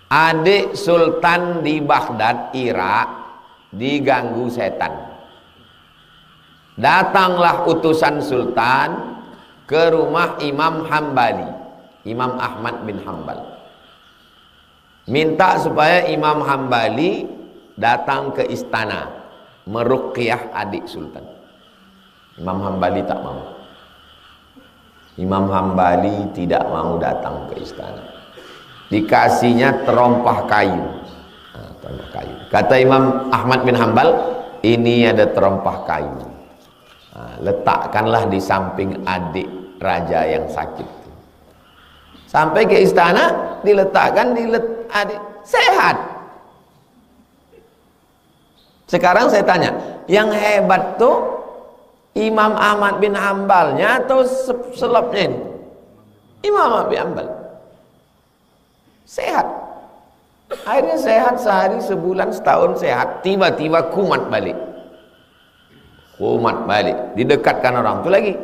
Adik sultan di Baghdad, Irak, diganggu setan. Datanglah utusan sultan ke rumah Imam Hambali, Imam Ahmad bin Hambal, minta supaya Imam Hambali datang ke istana meruqyah adik sultan. Imam Hambali tak mau. Imam Hambali tidak mau datang ke istana. Dikasihnya terompah kayu. Nah, terompah kayu. Kata Imam Ahmad bin Hambal, ini ada terompah kayu. Nah, letakkanlah di samping adik raja yang sakit. Sampai ke istana, diletakkan di adik sehat. Sekarang saya tanya, yang hebat tuh Imam Ahmad bin Hambalnya atau selebnya ini? Imam Ahmad bin Hambal sehat. Akhirnya sehat sehari, sebulan, setahun sehat. Tiba-tiba kumat balik. Kumat balik. Didekatkan orang itu lagi.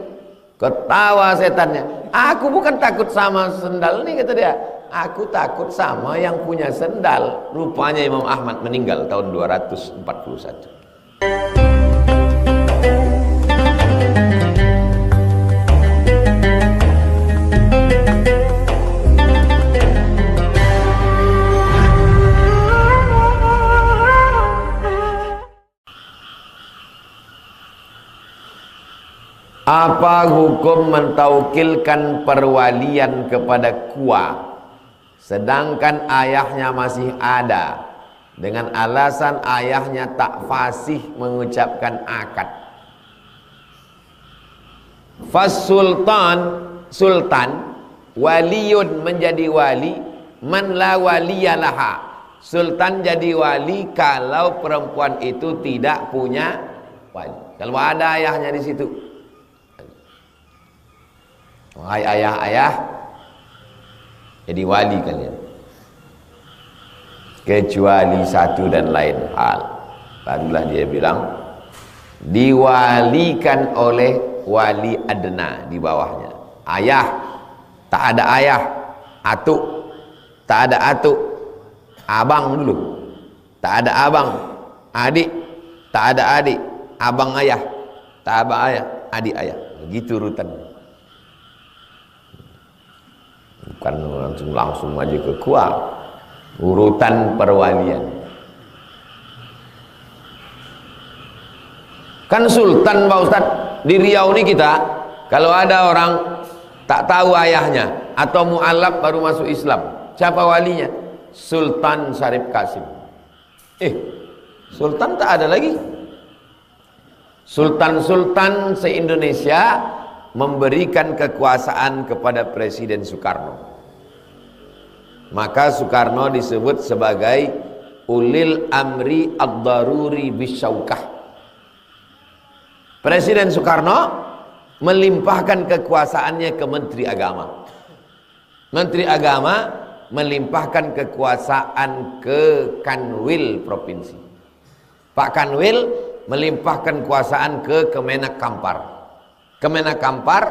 Ketawa setannya. Aku bukan takut sama sendal nih, kata dia. Aku takut sama yang punya sendal. Rupanya Imam Ahmad meninggal tahun 241. Apa hukum mentaukilkan perwalian kepada kuah sedangkan ayahnya masih ada, dengan alasan ayahnya tak fasih mengucapkan akad? Sultan waliyun, menjadi wali man la waliyalaha. Sultan jadi wali kalau perempuan itu tidak punya wali. Kalau ada ayahnya di situ. Wahai ayah-ayah, jadi wali kalian, kecuali satu dan lain hal. Barulah dia bilang diwalikan oleh wali adna di bawahnya. Ayah, tak ada ayah. Atuk, tak ada atuk. Abang dulu, tak ada abang. Adik, tak ada adik. Abang ayah, tak abang ayah. Adik ayah. Begitu urutan. Bukan langsung aja ke kuah. Urutan perwalian. Kan sultan Pak Ustadz, di Riau ini kita, kalau ada orang tak tahu ayahnya atau mu'alaf baru masuk Islam, siapa walinya? Sultan Syarif Qasim. Sultan tak ada lagi. Sultan-sultan se-Indonesia memberikan kekuasaan kepada Presiden Soekarno. Maka Soekarno disebut sebagai ulil amri ad-daruri bisyaukah. Presiden Soekarno melimpahkan kekuasaannya ke Menteri Agama. Menteri Agama melimpahkan kekuasaan ke Kanwil Provinsi. Pak Kanwil melimpahkan kekuasaan ke Kemenak Kampar. Kemenak Kampar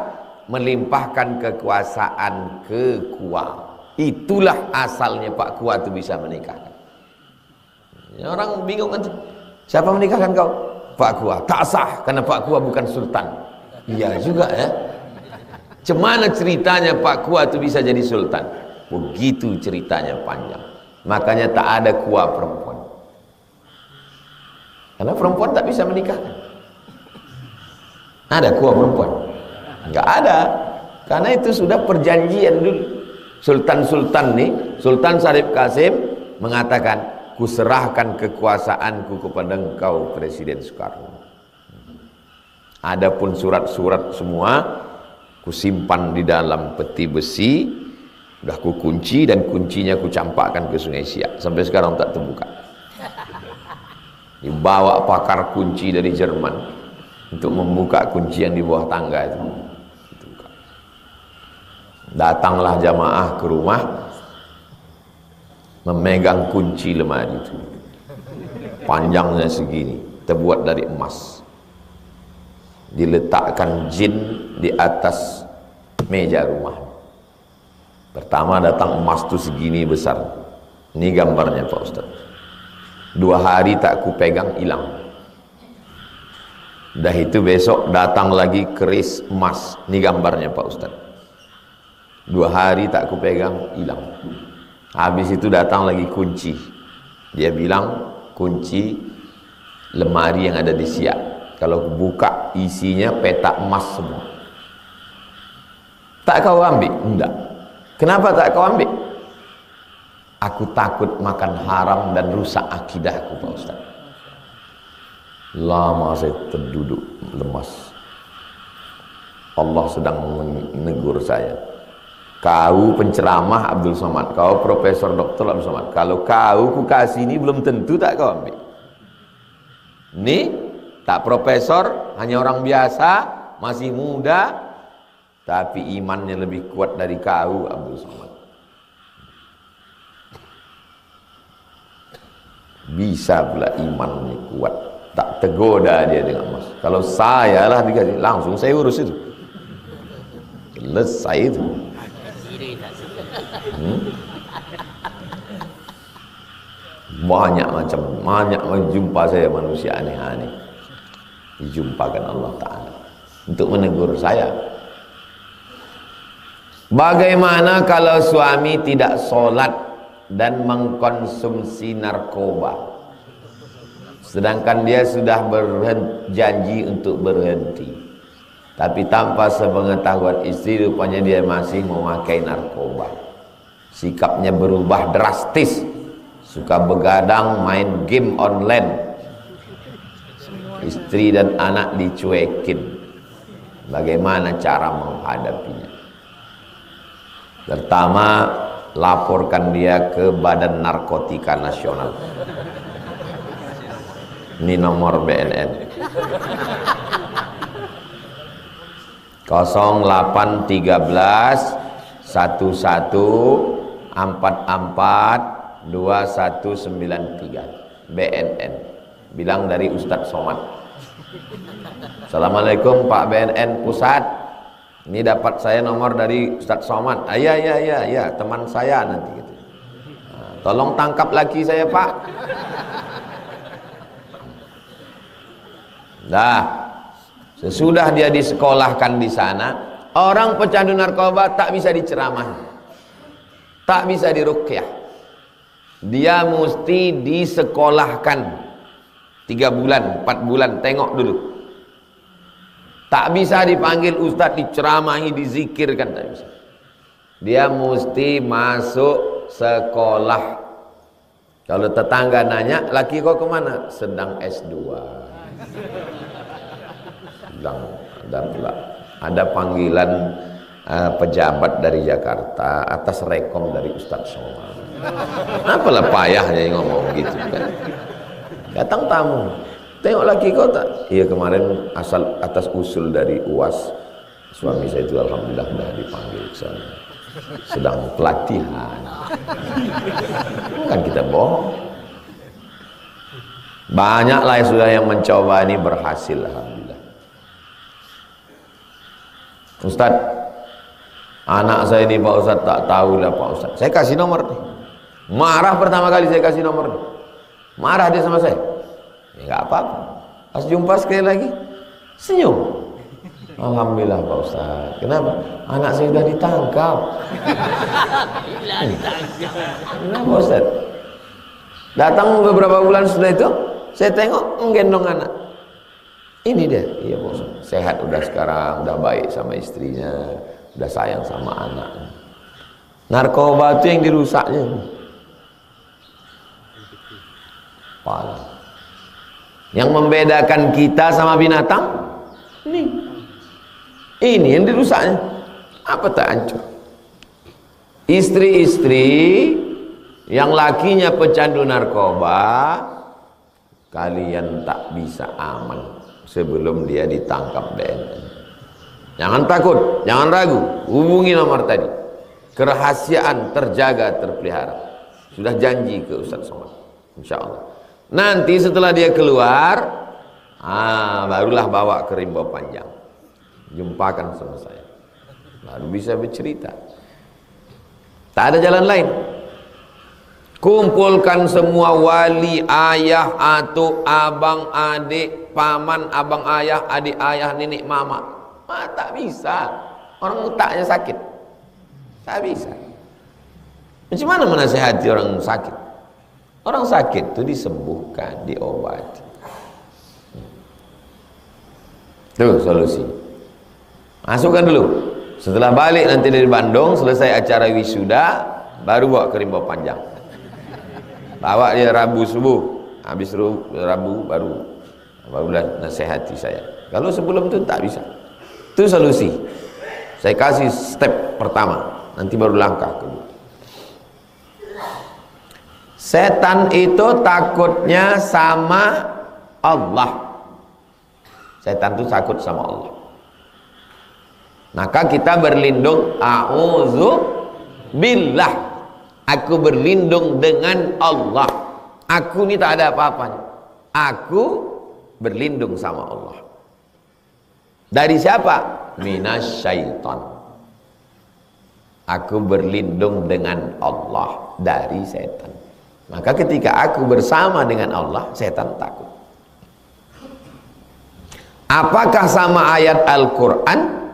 melimpahkan kekuasaan ke Kua. Itulah asalnya Pak Kua itu bisa menikahkan. Orang bingung kan, siapa menikahkan kau? Pak Kua. Tak sah karena Pak Kua bukan sultan. Iya juga ya. Cemana ceritanya Pak Kua itu bisa jadi sultan? Begitu ceritanya, panjang. Makanya tak ada Kua perempuan. Karena perempuan tak bisa menikahkan. Ada kuah perempuan? Enggak ada. Karena itu sudah perjanjian dulu. Sultan-sultan nih, Sultan Syarif Qasim mengatakan, kuserahkan kekuasaanku kepada engkau Presiden Soekarno. Adapun surat-surat semua kusimpan di dalam peti besi, udah kukunci dan kuncinya kucampakkan ke Sungai Siak. Sampai sekarang tak terbuka. Dibawa pakar kunci dari Jerman untuk membuka kunci yang di bawah tangga itu. Datanglah jamaah ke rumah, memegang kunci lemari itu. Panjangnya segini, terbuat dari emas. Diletakkan jin di atas meja rumah. Pertama datang emas itu segini besar. Ini gambarnya Pak Ustaz. 2 hari tak ku pegang, hilang. Dah itu besok datang lagi keris emas. Ini gambarnya Pak Ustaz. 2 hari tak ku pegang, hilang. Habis itu datang lagi kunci. Dia bilang kunci lemari yang ada di Siak. Kalau buka isinya petak emas semua. Tak kau ambil? Enggak. Kenapa tak kau ambil? Aku takut makan haram dan rusak akidahku Pak Ustaz. Lama saya terduduk lemas. Allah sedang menegur saya. Kau penceramah Abdul Somad, kau Profesor Dr. Abdul Somad. Kalau kau ku kasih ini belum tentu tak kau ambil. Ini tak profesor, hanya orang biasa, masih muda, tapi imannya lebih kuat dari kau Abdul Somad. Bisa pula imannya kuat, tak tergoda dia dengan emas. Kalau saya lah dikasih, langsung saya urus itu, selesai itu. Banyak jumpa saya manusia aneh-aneh, dijumpakan Allah Ta'ala untuk menegur saya. Bagaimana kalau suami tidak sholat dan mengkonsumsi narkoba, sedangkan dia sudah berjanji untuk berhenti, tapi tanpa sepengetahuan istri rupanya dia masih memakai narkoba. Sikapnya berubah drastis, suka begadang, main game online, istri dan anak dicuekin. Bagaimana cara menghadapinya? Pertama, laporkan dia ke Badan Narkotika Nasional. Ini nomor BNN 0813 11 44 2193 BNN. Bilang dari Ustadz Somad. Assalamualaikum Pak BNN Pusat, ini dapat saya nomor dari Ustadz Somad. Ya, teman saya nanti gitu. Nah, tolong tangkap laki saya Pak. Dah, sesudah dia disekolahkan di sana, orang pecandu narkoba tak bisa diceramah, tak bisa diruqyah. Dia mesti disekolahkan 3 bulan, 4 bulan, tengok dulu. Tak bisa dipanggil ustadz, diceramahi, dizikirkan, tak bisa. Dia mesti masuk sekolah. Kalau tetangga nanya, laki kau kemana? Sedang S2. Bilang, ada panggilan pejabat dari Jakarta atas rekom dari Ustadz Somad. Apalah payahnya ngomong gitu kan. Datang tamu, tengok laki kau tak? Iya, kemarin asal atas usul dari UAS, suami saya itu alhamdulillah sudah dipanggil ke sana, sedang pelatihan. Kan kita bohong. Banyaklah sudah yang mencoba ini berhasil, alhamdulillah. Ustadz, anak saya ini Pak Ustadz tak tahu lah Pak Ustadz. Saya kasih nomor nih. Marah pertama kali saya kasih nomor nih. Marah dia sama saya. Ya nggak apa-apa. Pas jumpa sekali lagi, senyum. Alhamdulillah Pak Ustadz. Kenapa? Anak saya sudah ditangkap. Kenapa Ustadz? Datang beberapa bulan setelah itu, saya tengok menggendong anak. Ini dia. Iya Pak Ustadz. Sehat udah sekarang, udah baik sama istrinya, udah sayang sama anaknya. Narkoba itu yang dirusaknya. Pala. Yang membedakan kita sama binatang ini yang dirusaknya. Apa tak hancur? Istri-istri yang lakinya pecandu narkoba, kalian tak bisa aman sebelum dia ditangkap BNN. Jangan takut, jangan ragu, hubungi nomor tadi. Kerahasiaan terjaga, terpelihara. Sudah janji ke Ustadz Somad, insya Allah. Nanti setelah dia keluar, barulah bawa ke Rimba Panjang, jumpakan sama saya, baru bisa bercerita. Tak ada jalan lain. Kumpulkan semua wali, ayah, atuk, abang, adik, paman, abang ayah, adik ayah, nenek, mama. Tak bisa. Orang otaknya sakit. Tak bisa. Macam mana menasihati orang sakit? Orang sakit itu disembuhkan, diobati. Itu solusi. Masukkan dulu. Setelah balik nanti dari Bandung, selesai acara wisuda, baru bawa ke Rimba Panjang. Bawa dia Rabu subuh. Habis Rabu barulah nasihati saya. Kalau sebelum itu tak bisa. Itu solusi. Saya kasih step pertama, nanti baru langkah kedua. Setan itu takutnya sama Allah. Setan itu takut sama Allah. Maka kita berlindung, a'udzu billah. Aku berlindung dengan Allah. Aku ini tak ada apa-apanya. Aku berlindung sama Allah. Dari siapa? Minasyaitan. Aku berlindung dengan Allah dari setan. Maka ketika aku bersama dengan Allah, setan takut. Apakah sama ayat Al-Quran?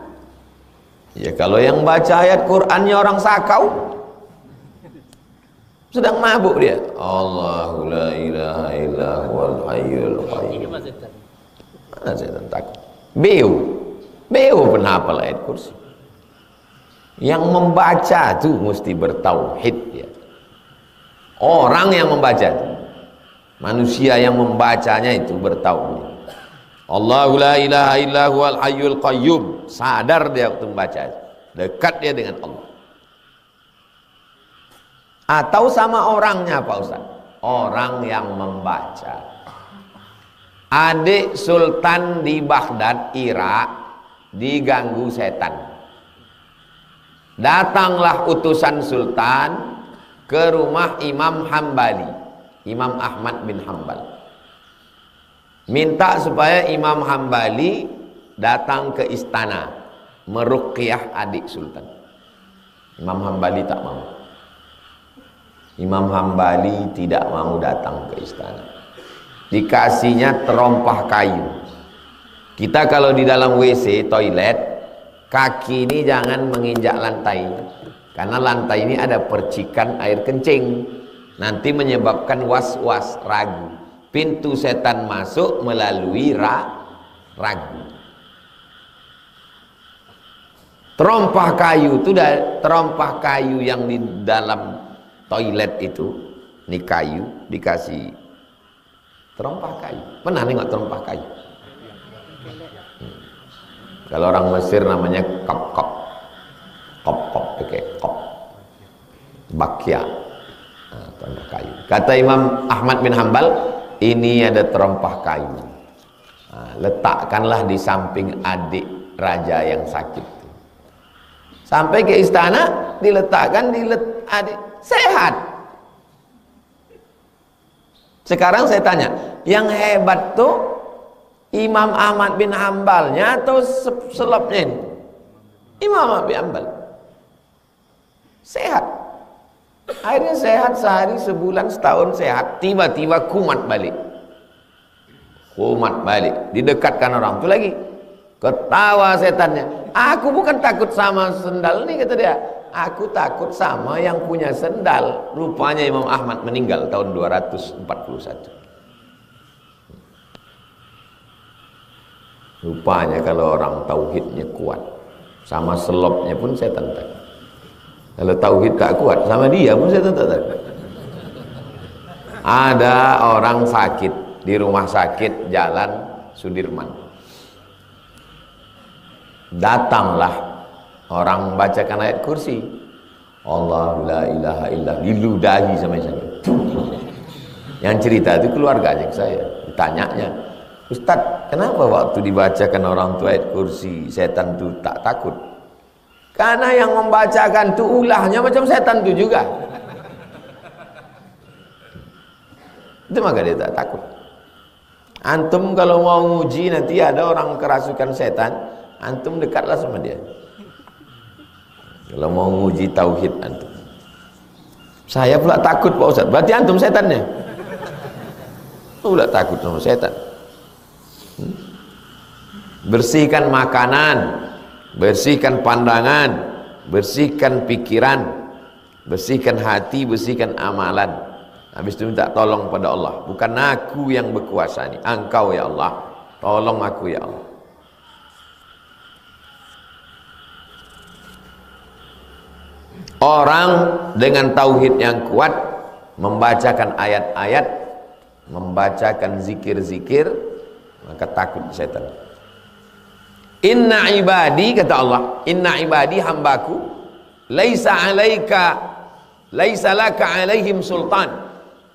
Ya kalau yang baca ayat Qurannya orang sakau, sedang mabuk dia. Allahu la ilaha illa huwal hayyul qayyum. Mana setan takut? Beo penghafal ayat kursi. Yang membaca itu mesti bertauhid ya. Orang yang membaca itu, manusia yang membacanya itu bertauhid. Allahu la ilaha illa huwal hayyul qayyum. Sadar dia waktu membaca, dekat dia dengan Allah. Atau sama orangnya Pak Ustaz? Orang yang membaca. Adik Sultan di Baghdad, Irak, diganggu setan. Datanglah utusan Sultan ke rumah Imam Hambali, Imam Ahmad bin Hambal. Minta supaya Imam Hambali datang ke istana meruqyah adik Sultan. Imam Hambali tak mau. Imam Hambali tidak mau datang ke istana. Dikasihnya terompah kayu. Kita kalau di dalam WC, toilet, kaki ini jangan menginjak lantai. Karena lantai ini ada percikan air kencing. Nanti menyebabkan was-was, ragu. Pintu setan masuk melalui ragu. Terompah kayu itu, terompah kayu yang di dalam toilet itu, ini kayu dikasih terompah kayu. Pernah nengok terompah kayu? Kalau orang Mesir namanya kop pakai kop, bakya, terompah kayu. Kata Imam Ahmad bin Hambal, ini ada terompah kayu. Letakkanlah di samping adik raja yang sakit. Sampai ke istana, diletakkan adik sehat. Sekarang saya tanya, yang hebat tuh Imam Ahmad bin Hambalnya atau selopnya ini? Imam Ahmad bin Hambal sehat. Akhirnya sehat sehari, sebulan, setahun sehat. Tiba-tiba kumat balik. Didekatkan orang itu lagi. Ketawa setannya. Aku bukan takut sama sendal nih, kata dia. Aku takut sama yang punya sendal. Rupanya Imam Ahmad meninggal tahun 241. Rupanya kalau orang tauhidnya kuat, sama selopnya pun setan takut. Kalau tauhid tak kuat, sama dia pun setan tak takut. Ada orang sakit di rumah sakit Jalan Sudirman. Datanglah orang membacakan ayat kursi. Allahu la ilaha illa, diludahi sama saya. Yang cerita itu keluarganya ke saya. Ditanyanya, Ustaz, kenapa waktu dibacakan orang tua ayat kursi setan itu tak takut? Karena yang membacakan itu ulahnya macam setan itu juga. Itu maka dia tak takut. Antum kalau mau nguji nanti ada orang kerasukan setan, antum dekatlah sama dia. Kalau mau nguji tauhid antum, Saya pula takut Pak Ustaz. Berarti antum setannya. Pula takut sama setan. Bersihkan makanan, bersihkan pandangan, bersihkan pikiran, bersihkan hati, bersihkan amalan. Habis itu minta tolong pada Allah. Bukan aku yang berkuasa ini, Engkau ya Allah. Tolong aku ya Allah. Orang dengan tauhid yang kuat membacakan ayat-ayat, membacakan zikir-zikir, maka takut setan. Inna ibadi, kata Allah, inna ibadi, hambaku, laisa laka alaihim sultan.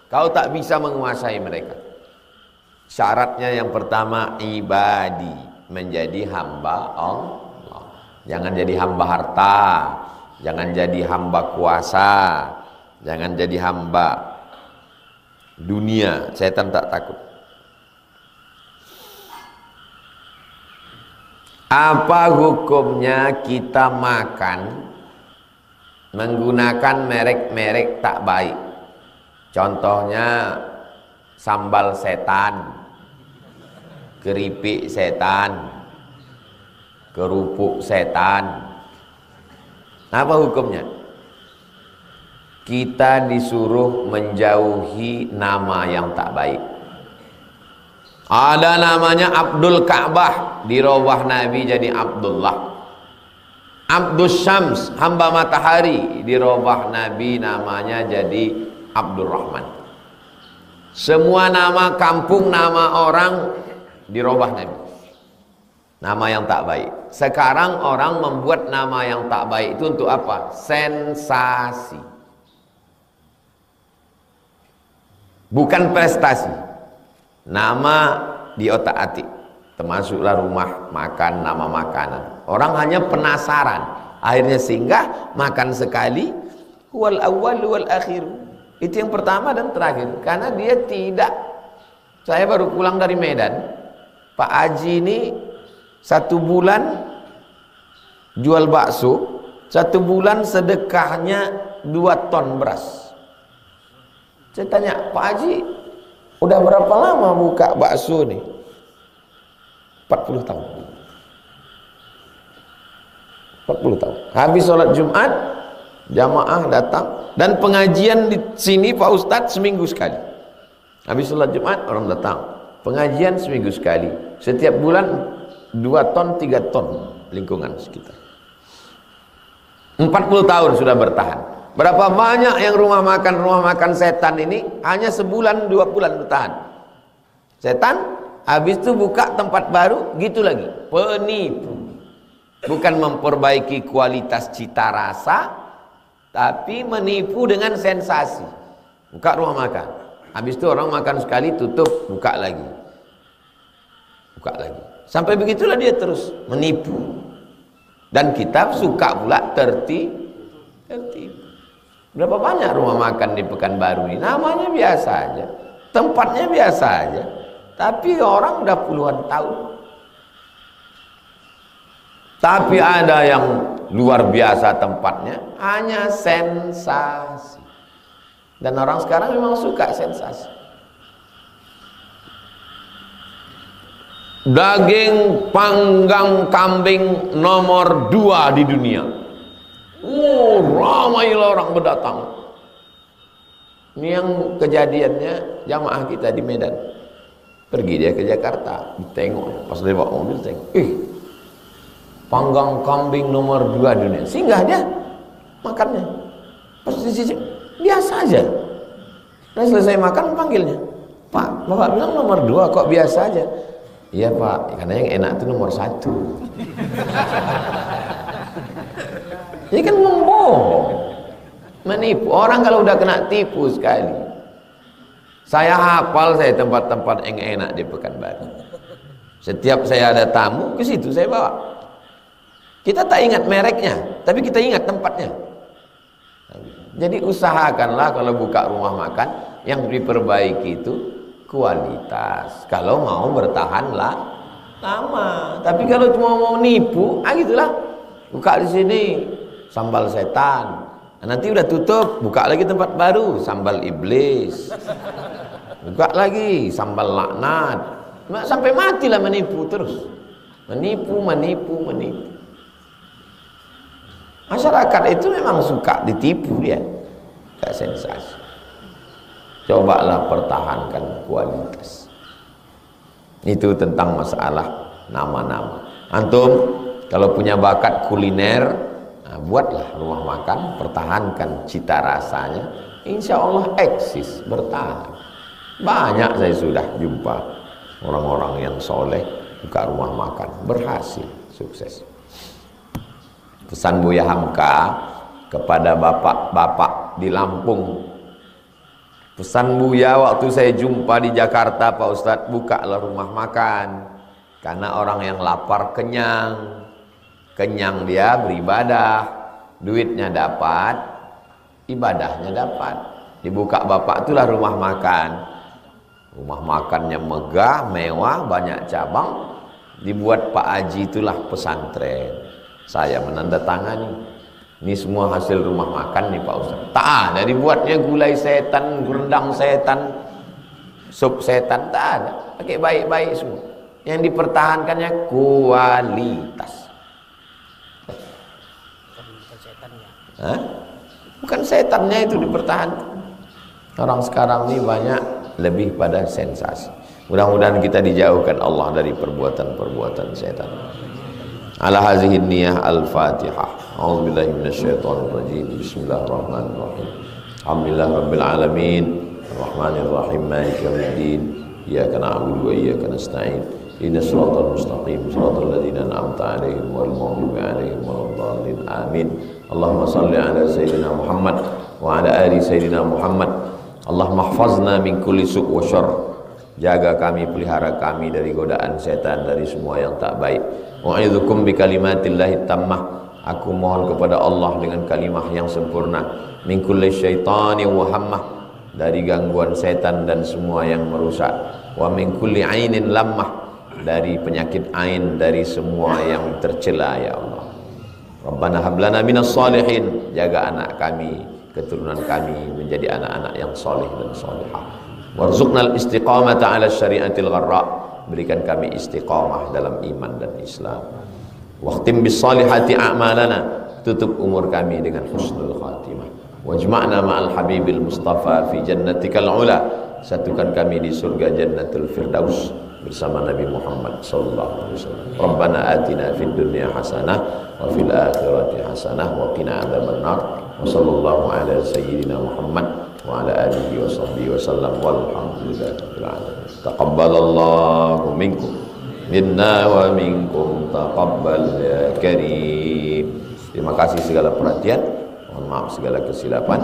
Kau tak bisa menguasai mereka. Syaratnya yang pertama, ibadi, menjadi hamba Allah. Jangan jadi hamba harta, jangan jadi hamba kuasa, jangan jadi hamba dunia. Setan tak takut. Apa hukumnya kita makan menggunakan merek-merek tak baik? Contohnya sambal setan, keripik setan, kerupuk setan. Apa hukumnya? Kita disuruh menjauhi nama yang tak baik. Ada namanya Abdul Ka'bah, dirubah Nabi jadi Abdullah. Abdul Syams, hamba matahari, dirubah Nabi namanya jadi Abdul Rahman. Semua nama kampung, nama orang dirubah Nabi. Nama yang tak baik. Sekarang orang membuat nama yang tak baik itu untuk apa? Sensasi. Bukan prestasi. Nama di otak-atik, termasuklah rumah makan, nama makanan. Orang hanya penasaran, akhirnya singgah, makan sekali, wal awwal wal akhir. Itu yang pertama dan terakhir. Karena dia tidak. Saya baru pulang dari Medan, Pak Haji ini 1 bulan jual bakso, 1 bulan sedekahnya 2 ton beras. Saya tanya, Pak Haji, udah berapa lama buka bakso nih? 40 tahun. 40 tahun. Habis sholat Jumat, jamaah datang, dan pengajian di sini Pak Ustadz seminggu sekali. Habis sholat Jumat orang datang, pengajian seminggu sekali. Setiap bulan 2 ton 3 ton lingkungan sekitar. 40 tahun sudah bertahan. Berapa banyak yang rumah makan setan ini hanya sebulan 2 bulan bertahan. Setan habis itu buka tempat baru gitu lagi. Penipu. Bukan memperbaiki kualitas cita rasa, tapi menipu dengan sensasi. Buka rumah makan, habis itu orang makan sekali tutup, buka lagi. Buka lagi. Sampai begitulah dia terus menipu. Dan kita suka pula tertipu. Berapa banyak rumah makan di Pekanbaru ini? Namanya biasa aja, tempatnya biasa aja, tapi orang udah puluhan tahun. Tapi ada yang luar biasa tempatnya, hanya sensasi. Dan orang sekarang memang suka sensasi. Daging panggang kambing nomor 2 di dunia. Ramailah orang berdatang. Ini yang kejadiannya jamaah kita di Medan. Pergi dia ke Jakarta, tengok, pas lewat mobil tengok, panggang kambing nomor 2 dunia. Singgah dia makannya. Pas dicicip, biasa aja. Nah selesai makan panggilnya, Pak, Bapak bilang nomor 2 kok biasa aja? Iya Pak, karena yang enak itu nomor 1. Ini kan membohong, menipu. Orang kalau udah kena tipu sekali. Saya hafal saya tempat-tempat yang enak di Pekanbaru. Setiap saya ada tamu ke situ saya bawa. Kita tak ingat mereknya, tapi kita ingat tempatnya. Jadi usahakanlah kalau buka rumah makan yang diperbaiki itu kualitas. Kalau mau bertahanlah lama. Tapi kalau cuma mau nipu, gitulah. Buka di sini sambal setan, Nanti udah tutup, buka lagi tempat baru, sambal iblis. Buka lagi, sambal laknat. Sampai matilah menipu terus. Menipu. Masyarakat itu memang suka ditipu dia. Gak sensasi. Cobalah pertahankan kualitas. Itu tentang masalah nama-nama. Antum kalau punya bakat kuliner, buatlah rumah makan, pertahankan cita rasanya, insya Allah eksis, bertahan. Banyak saya sudah jumpa orang-orang yang soleh buka rumah makan, berhasil, sukses. Pesan Buya Hamka kepada bapak-bapak di Lampung. Pesan Buya waktu saya jumpa di Jakarta, Pak Ustadz, bukalah rumah makan. Karena orang yang lapar kenyang. Kenyang dia beribadah, duitnya dapat, ibadahnya dapat. Dibuka bapak itulah rumah makan. Rumah makannya megah, mewah, banyak cabang. Dibuat Pak Haji itulah pesantren. Saya menandatangani. Ini semua hasil rumah makan nih Pak Ustaz. Tak ada dibuatnya gulai setan, rendang setan, sup setan, tak ada. Pakai baik-baik semua. Yang dipertahankannya kualitas. Hah? Bukan setannya itu dipertahankan. Orang sekarang ini banyak lebih pada sensasi. Mudah-mudahan kita dijauhkan Allah dari perbuatan-perbuatan setan. Ala hazihi niyah al-Fatihah. A'udzubillahi minasyaitonir rajim. Bismillahirrahmanirrahim. Alhamdulillah rabbil alamin. Arrahmanir rahim. Maliki yaumiddin. Iyyaka na'budu wa iyyaka nasta'in. Ihdinas siratal mustaqim. Shiratal ladzina an'amta 'alaihim ghairil maghdubi 'alaihim waladdallin. Amin. Allahumma shalli ala sayyidina Muhammad wa ala ali sayyidina Muhammad. Allahumma ihfazna min kulli su' wa syarr. Jaga kami, pelihara kami dari godaan setan, dari semua yang tak baik. Wa'idzukum bi kalimatillahi tammah. Aku mohon kepada Allah dengan kalimah yang sempurna. Min kulli syaitani wa hammah. Dari gangguan setan dan semua yang merusak. Wa min kulli ainin lammah. Dari penyakit ain, dari semua yang tercela ya Allah. Rabbana hablana minas salihin. Jaga anak kami, keturunan kami menjadi anak-anak yang soleh dan solehah. Warzuqnal istiqamata ala syariatil gharra. Berikan kami istiqamah dalam iman dan Islam. Waqtim bis salihati a'malana. Tutup umur kami dengan husnul khatimah. Wajma'na ma'al habibil mustafa fi jannatikal ula. Satukan kami di surga jannatul firdaus bersama Nabi Muhammad sallallahu alaihi wasallam. Rabbana atina fid dunya hasanah wa fil akhirati hasanah wa qina adzabannar. Wa sallallahu ala sayyidina Muhammad wa ala alihi wa sahbihi wa sallam walhamdulillahirabbil alamin. Taqabbalallahu minkum minna wa minkum taqabbal ya karim. Terima kasih segala perhatian. Mohon maaf segala kesilapan.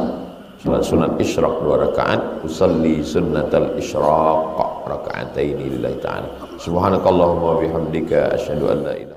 Salat sunat isyraq 2 rakaat, usalli sunnatal isyraq raka'ataini lillahi ta'ala. Subhanakallahumma wa bihamdika asyhadu an la ilaha